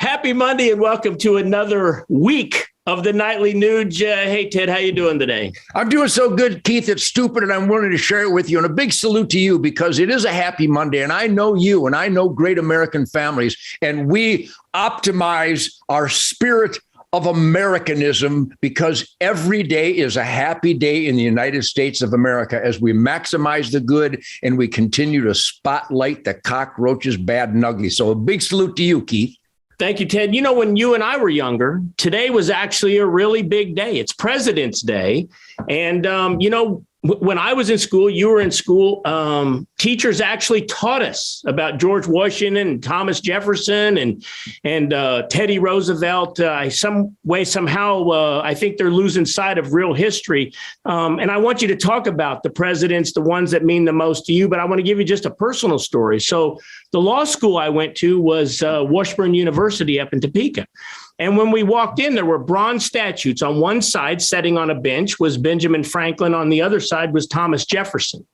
Happy Monday and welcome to another week of the Nightly NUGE. Hey, Ted, how you doing today? I'm doing so good, Keith. It's stupid, and I'm willing to share it with you. And a big salute to you because it is a happy Monday, and I know you, and I know great American families, and we optimize our spirit of Americanism because every day is a happy day in the United States of America as we maximize the good and we continue to spotlight the cockroaches, bad and ugly. So a big salute to you, Keith. Thank you, Ted. You know, when you and I were younger, today was actually a really big day. It's President's Day. And, when I was in school, you were in school, teachers actually taught us about George Washington and Thomas Jefferson and Teddy Roosevelt. I think they're losing sight of real history. And I want you to talk about the presidents, the ones that mean the most to you, but I want to give you just a personal story. So the law school I went to was Washburn University up in Topeka. And when we walked in, there were bronze statues. On one side, sitting on a bench, was Benjamin Franklin. On the other side was Thomas Jefferson.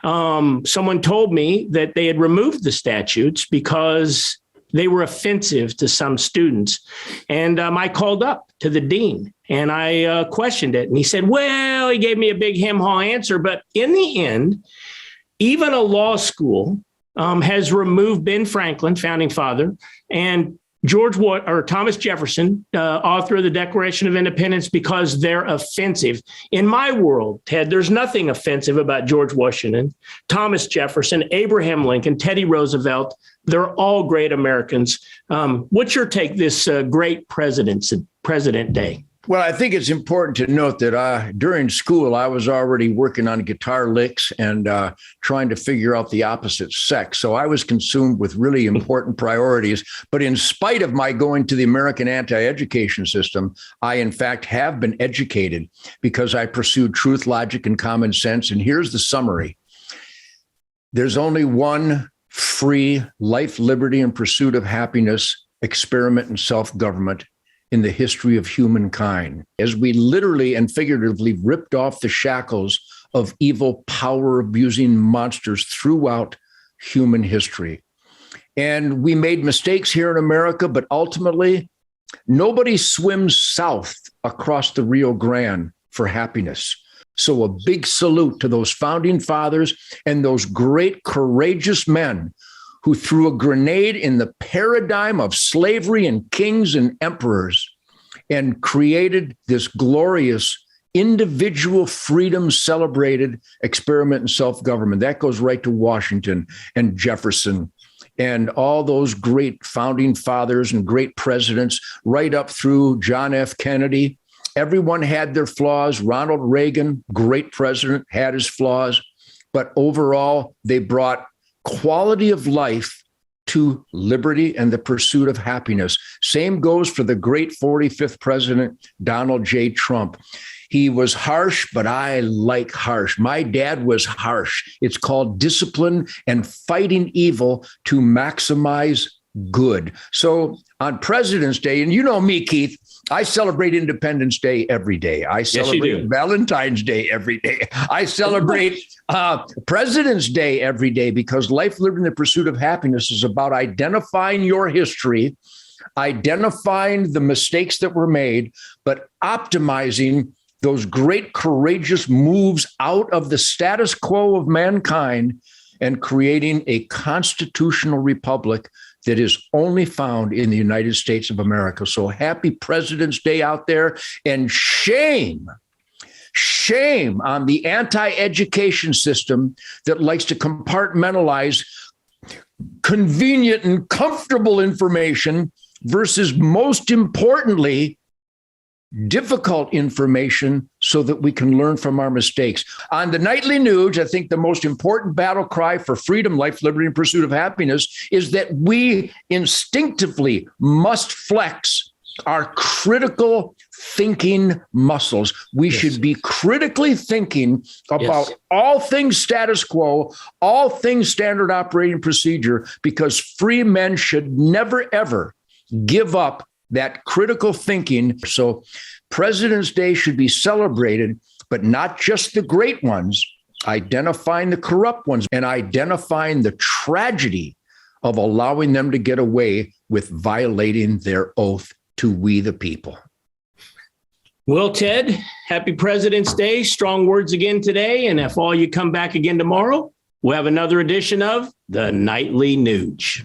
Someone told me that they had removed the statues because they were offensive to some students. And I called up to the dean and I questioned it. And he said, well, he gave me a big hem-haw answer. But in the end, even a law school has removed Ben Franklin, founding father, and Thomas Jefferson, author of the Declaration of Independence, because they're offensive. In my world, Ted, there's nothing offensive about George Washington, Thomas Jefferson, Abraham Lincoln, Teddy Roosevelt. They're all great Americans. What's your take this great President Day? Well, I think it's important to note that during school, I was already working on guitar licks and trying to figure out the opposite sex. So I was consumed with really important priorities. But in spite of my going to the American anti-education system, I, in fact, have been educated because I pursued truth, logic, and common sense. And here's the summary. There's only one free life, liberty, and pursuit of happiness experiment in self-government in the history of humankind, as we literally and figuratively ripped off the shackles of evil, power-abusing monsters throughout human history. And we made mistakes here in America, but ultimately, nobody swims south across the Rio Grande for happiness. So a big salute to those founding fathers and those great, courageous men who threw a grenade in the paradigm of slavery and kings and emperors and created this glorious individual freedom celebrated experiment in self-government. That goes right to Washington and Jefferson and all those great founding fathers and great presidents, right up through John F. Kennedy. Everyone had their flaws. Ronald Reagan, great president, had his flaws. But overall, they brought quality of life to liberty and the pursuit of happiness. Same goes for the great 45th president, Donald J. Trump. He was harsh, but I like harsh. My dad was harsh. It's called discipline and fighting evil to maximize good. So on President's Day, and you know me, Keith, I celebrate Independence Day every day. I celebrate Valentine's Day every day. I celebrate President's Day every day because life, liberty, and the pursuit of happiness is about identifying your history, identifying the mistakes that were made, but optimizing those great courageous moves out of the status quo of mankind and creating a constitutional republic that is only found in the United States of America. So happy President's Day out there, and shame on the anti-education system that likes to compartmentalize convenient and comfortable information versus, most importantly, difficult information so that we can learn from our mistakes. On the Nightly NUGE, I think the most important battle cry for freedom, life, liberty, and pursuit of happiness is that we instinctively must flex our critical thinking muscles. We should be critically thinking about all things status quo, all things standard operating procedure, because free men should never, ever give up that critical thinking. So President's Day should be celebrated, but not just the great ones, identifying the corrupt ones and identifying the tragedy of allowing them to get away with violating their oath to we the people. Well, Ted, happy President's Day. Strong words again today. And if all you come back again tomorrow, we'll have another edition of the Nightly NUGE.